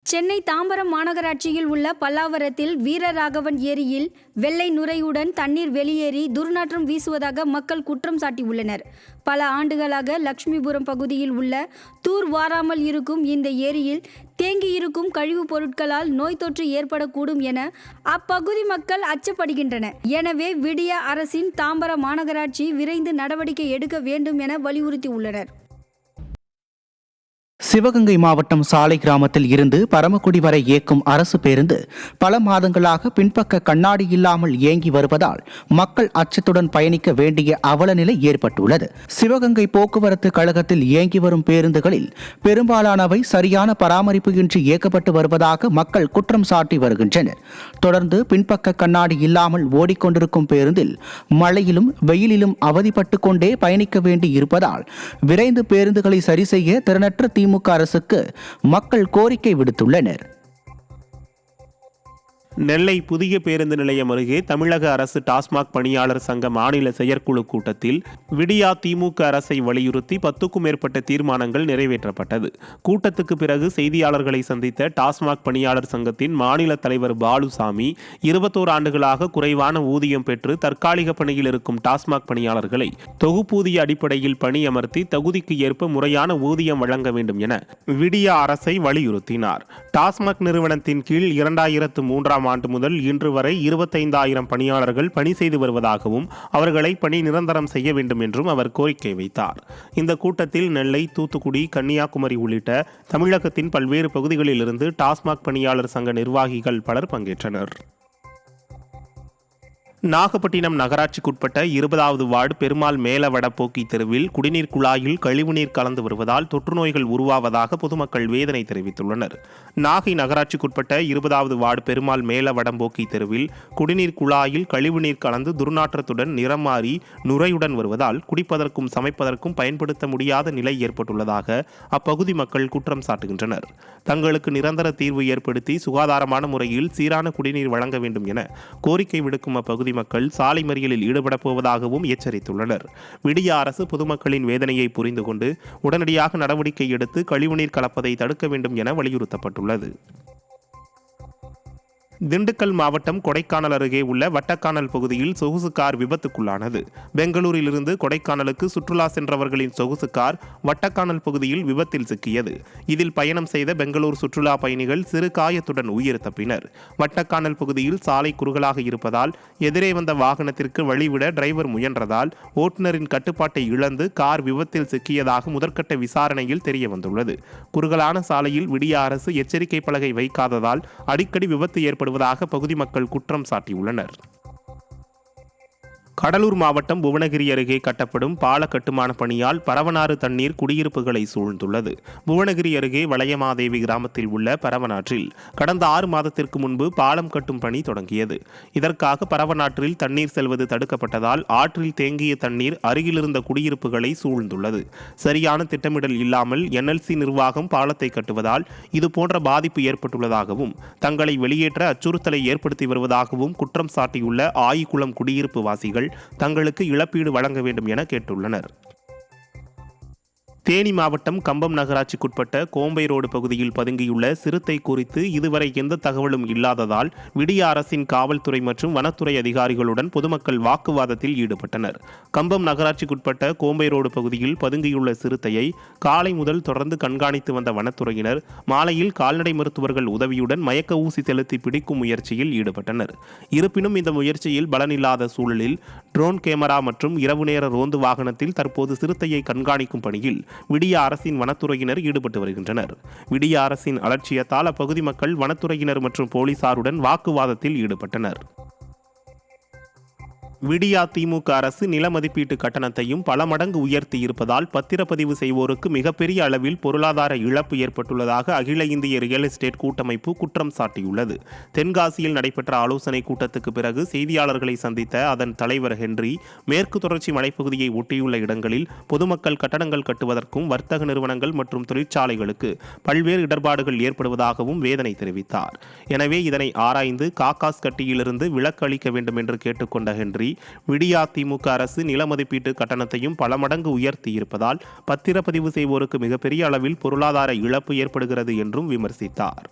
சென்னை தாம்பரம் மாநகராட்சியில் உள்ள பல்லாவரத்தில் வீரராகவன் ஏரியில் வெள்ளை நுரையுடன் தண்ணீர் வெளியேறி துர்நாற்றம் வீசுவதாக மக்கள் குற்றம் சாட்டியுள்ளனர். பல ஆண்டுகளாக லட்சுமிபுரம் பகுதியில் உள்ள தூர் வாராமல் இருக்கும் இந்த ஏரியில் தேங்கியிருக்கும் கழிவுப் பொருட்களால் நோய் தொற்று ஏற்படக்கூடும் என அப்பகுதி மக்கள் அச்சப்படுகின்றனர். எனவே விடிய அரசின் தாம்பரம் மாநகராட்சி விரைந்து நடவடிக்கை எடுக்க வேண்டும் என வலியுறுத்தியுள்ளனர். சிவகங்கை மாவட்டம் சாலை கிராமத்தில் இருந்து பரமக்குடி வரை இயக்கும் அரசு பேருந்து பல மாதங்களாக பின்பக்க கண்ணாடி இல்லாமல் இயங்கி வருவதால் மக்கள் அச்சத்துடன் பயணிக்க வேண்டிய அவலநிலை ஏற்பட்டுள்ளது. சிவகங்கை போக்குவரத்து கழகத்தில் இயங்கி வரும் பேருந்துகளில் பெரும்பாலானவை சரியான பராமரிப்பு இன்றி இயக்கப்பட்டு வருவதாக மக்கள் குற்றம் சாட்டி வருகின்றனர். தொடர்ந்து பின்பக்க கண்ணாடி இல்லாமல் ஓடிக்கொண்டிருக்கும் பேருந்தில் மழையிலும் வெயிலிலும் அவதிப்பட்டு கொண்டே பயணிக்க வேண்டி இருப்பதால் விரைந்து பேருந்துகளை சரி செய்ய திறனற்ற திமுக அரசுக்கு மக்கள் கோரிக்கை விடுத்துள்ளனர். நெல்லை புதிய பேருந்து நிலையம் அருகே தமிழக அரசு டாஸ்மாக் பணியாளர் சங்க மாநில செயற்குழு கூட்டத்தில் விடியா திமுக அரசை வலியுறுத்தி 10க்கும் மேற்பட்ட தீர்மானங்கள் நிறைவேற்றப்பட்டது. கூட்டத்துக்கு பிறகு செய்தியாளர்களை சந்தித்த டாஸ்மாக் பணியாளர் சங்கத்தின் மாநில தலைவர் பாலுசாமி 21 ஆண்டுகளாக குறைவான ஊதியம் பெற்று தற்காலிக பணியில் இருக்கும் டாஸ்மாக் பணியாளர்களை தொகுப்பூதிய அடிப்படையில் பணியமர்த்தி தகுதிக்கு ஏற்ப முறையான ஊதியம் வழங்க வேண்டும் என விடியா அரசை வலியுறுத்தினார். டாஸ்மாக் நிறுவனத்தின் கீழ் 2003 ஆண்டு முதல் இன்று வரை 25,000 பணியாளர்கள் பணி செய்து வருவதாகவும் அவர்களை பணி நிரந்தரம் செய்ய வேண்டும் என்றும் அவர் கோரிக்கை வைத்தார். இந்த கூட்டத்தில் நெல்லை, தூத்துக்குடி, கன்னியாகுமரி உள்ளிட்ட தமிழகத்தின் பல்வேறு பகுதிகளில் இருந்து டாஸ்மாக் பணியாளர் சங்க நிர்வாகிகள் பலர் பங்கேற்றனர். நாகப்பட்டினம் நகராட்சிக்குட்பட்ட 20வது வார்டு பெருமாள் மேல வடபோக்கி தெருவில் குடிநீர் குழாயில் கழிவுநீர் கலந்து வருவதால் தொற்றுநோய்கள் உருவாவதாக பொதுமக்கள் வேதனை தெரிவித்துள்ளனர். நாகை நகராட்சிக்குட்பட்ட 20வது வார்டு பெருமாள் மேல வடபோக்கி தெருவில் குடிநீர் குழாயில் கழிவுநீர் கலந்து துர்நாற்றத்துடன் நிறம் மாறி நுரையுடன் வருவதால் குடிப்பதற்கும் சமைப்பதற்கும் பயன்படுத்த முடியாத நிலை ஏற்பட்டுள்ளதாக அப்பகுதி மக்கள் குற்றம் சாட்டுகின்றனர். தங்களுக்கு நிரந்தர தீர்வு ஏற்படுத்தி சுகாதாரமான முறையில் சீரான குடிநீர் வழங்க வேண்டும் என கோரிக்கை விடுக்கும் அப்பகுதி மக்கள் சாலை மறியலில் ஈடுபடப் போவதாகவும் எச்சரித்துள்ளனர். விடிய அரசு பொதுமக்களின் வேதனையை புரிந்து கொண்டு உடனடியாக நடவடிக்கை எடுத்து கழிவுநீர் கலப்பதை தடுக்க வேண்டும் என வலியுறுத்தப்பட்டுள்ளது. திண்டுக்கல் மாவட்டம் கொடைக்கானல் அருகே உள்ள வட்டக்கானல் பகுதியில் சொகுசு கார் விபத்துக்குள்ளானது. பெங்களூரிலிருந்து கொடைக்கானலுக்கு சுற்றுலா சென்றவர்களின் சொகுசு கார் வட்டக்கானல் பகுதியில் விபத்தில் சிக்கியது. இதில் பயணம் செய்த பெங்களூர் சுற்றுலா பயணிகள் சிறு காயத்துடன் உயிர் தப்பினர். வட்டக்கானல் பகுதியில் சாலை குறுகலாக இருப்பதால் எதிரே வந்த வாகனத்திற்கு வழிவிட டிரைவர் முயன்றதால் ஓட்டுநரின் கட்டுப்பாட்டை இழந்து கார் விபத்தில் சிக்கியதாக முதற்கட்ட விசாரணையில் தெரிய வந்துள்ளது. குறுகலான சாலையில் விடிய அரசு எச்சரிக்கை பலகை வைக்காததால் அடிக்கடி விபத்து ஏற்படுவதாக பகுதி மக்கள் குற்றம் சாட்டியுள்ளனர். கடலூர் மாவட்டம் புவனகிரி அருகே கட்டப்படும் பால கட்டுமான பணியால் பரவனாறு தண்ணீர் குடியிருப்புகளை சூழ்ந்துள்ளது. புவனகிரி அருகே வளையமாதேவி கிராமத்தில் உள்ள பரவனாற்றில் கடந்த 6 மாதத்திற்கு முன்பு பாலம் கட்டும் பணி தொடங்கியது. இதற்காக பரவனாற்றில் தண்ணீர் செல்வது தடுக்கப்பட்டதால் ஆற்றில் தேங்கிய தண்ணீர் அருகிலிருந்த குடியிருப்புகளை சூழ்ந்துள்ளது. சரியான திட்டமிடல் இல்லாமல் NLC நிர்வாகம் பாலத்தை கட்டுவதால் இதுபோன்ற பாதிப்பு ஏற்பட்டுள்ளதாகவும் தங்களை வெளியேற்ற அச்சுறுத்தலை ஏற்படுத்தி வருவதாகவும் குற்றம் சாட்டியுள்ள ஆயிக்குளம் குடியிருப்பு வாசிகள் தங்களுக்கு இழப்பீடு வழங்க வேண்டும் என கேட்டுள்ளனர். தேனி மாவட்டம் கம்பம் நகராட்சிக்குட்பட்ட கோம்பை ரோடு பகுதியில் பதுங்கியுள்ள சிறுத்தை குறித்து இதுவரை எந்த தகவலும் இல்லாததால் விடிய அரசின் காவல்துறை மற்றும் வனத்துறை அதிகாரிகளுடன் பொதுமக்கள் வாக்குவாதத்தில் ஈடுபட்டனர். கம்பம் நகராட்சிக்குட்பட்ட கோம்பை ரோடு பகுதியில் பதுங்கியுள்ள சிறுத்தையை காலை முதல் தொடர்ந்து கண்காணித்து வந்த வனத்துறையினர் மாலையில் கால்நடை மருத்துவர்கள் உதவியுடன் மயக்க ஊசி செலுத்தி பிடிக்கும் முயற்சியில் ஈடுபட்டனர். இருப்பினும் இந்த முயற்சியில் பலனில்லாத சூழலில் ட்ரோன் கேமரா மற்றும் இரவு நேர ரோந்து வாகனத்தில் தற்போது சிறுத்தையை கண்காணிக்கும் பணியில் விடிய அரசின் வனத்துறையினர் ஈடுபட்டு வருகின்றனர். விடிய அரசின் அலட்சியத்தால் அப்பகுதி மக்கள் வனத்துறையினர் மற்றும் போலீசாருடன் வாக்குவாதத்தில் ஈடுபட்டனர். விடியா திமுக அரசு நில மதிப்பீட்டு கட்டணத்தையும் பல மடங்கு உயர்த்தி இருப்பதால் பத்திரப்பதிவு செய்வோருக்கு மிகப்பெரிய அளவில் பொருளாதார இழப்பு ஏற்பட்டுள்ளதாக அகில இந்திய ரியல் எஸ்டேட் கூட்டமைப்பு குற்றம் சாட்டியுள்ளது. தென்காசியில் நடைபெற்ற ஆலோசனை கூட்டத்துக்கு பிறகு செய்தியாளர்களை சந்தித்த அதன் தலைவர் ஹென்றி, மேற்கு தொடர்ச்சி மலைப்பகுதியை ஒட்டியுள்ள இடங்களில் பொதுமக்கள் கட்டடங்கள் கட்டுவதற்கும் வர்த்தக நிறுவனங்கள் மற்றும் தொழிற்சாலைகளுக்கு பல்வேறு இடர்பாடுகள் ஏற்படுவதாகவும் வேதனை தெரிவித்தார். எனவே இதனை ஆராய்ந்து காக்காஸ் கட்டியிலிருந்து விலக்கு அளிக்க வேண்டும் என்று கேட்டுக்கொண்ட ஹென்றி, விடியா திமுக அரசு நில மதிப்பீட்டு கட்டணத்தையும் பல மடங்கு உயர்த்தி இருப்பதால் பத்திரப்பதிவு செய்வோருக்கு மிகப்பெரிய அளவில் பொருளாதார இழப்பு ஏற்படுகிறது என்றும் விமர்சித்தார்.